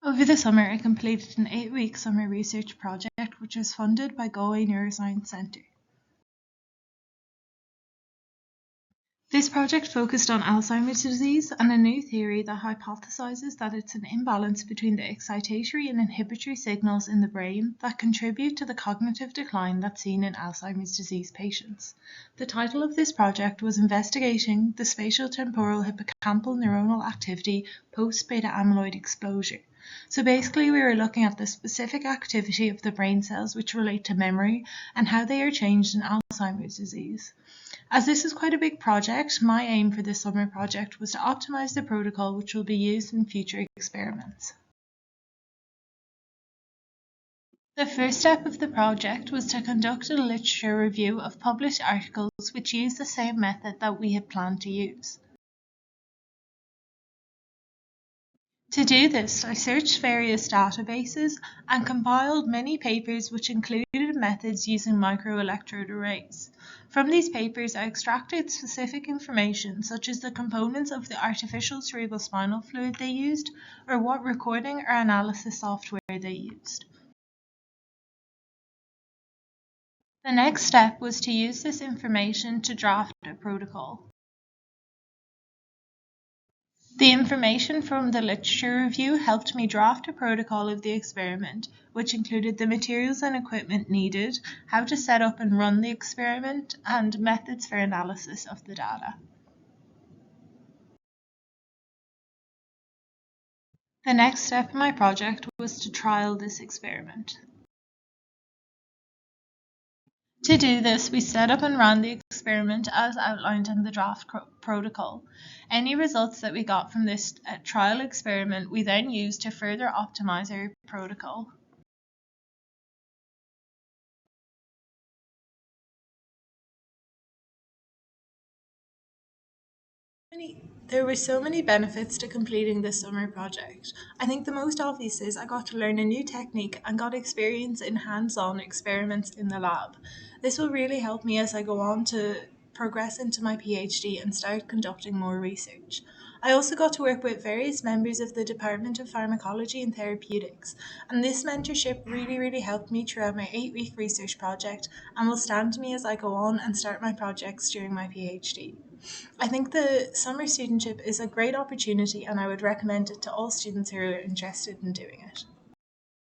Over the summer, I completed an 8-week summer research project which was funded by Galway Neuroscience Centre. This project focused on Alzheimer's disease and a new theory that hypothesizes that it's an imbalance between the excitatory and inhibitory signals in the brain that contribute to the cognitive decline that's seen in Alzheimer's disease patients. The title of this project was Investigating the Spatial Temporal Hippocampal Neuronal Activity Post-Beta Amyloid Exposure. So basically, we were looking at the specific activity of the brain cells which relate to memory and how they are changed in Alzheimer's disease. As this is quite a big project, my aim for this summer project was to optimize the protocol which will be used in future experiments. The first step of the project was to conduct a literature review of published articles which use the same method that we had planned to use. To do this, I searched various databases and compiled many papers which included methods using microelectrode arrays. From these papers, I extracted specific information such as the components of the artificial cerebrospinal fluid they used or what recording or analysis software they used. The next step was to use this information to draft a protocol. The information from the literature review helped me draft a protocol of the experiment, which included the materials and equipment needed, how to set up and run the experiment, and methods for analysis of the data. The next step in my project was to trial this experiment. To do this, we set up and ran the experiment as outlined in the draft protocol. Any results that we got from this trial experiment we then used to further optimize our protocol. There were so many benefits to completing this summer project. I think the most obvious is I got to learn a new technique and got experience in hands-on experiments in the lab. This will really help me as I go on to progress into my PhD and start conducting more research. I also got to work with various members of the Department of Pharmacology and Therapeutics, and this mentorship really helped me throughout my 8-week research project and will stand me as I go on and start my projects during my PhD. I think the summer studentship is a great opportunity and I would recommend it to all students who are interested in doing it.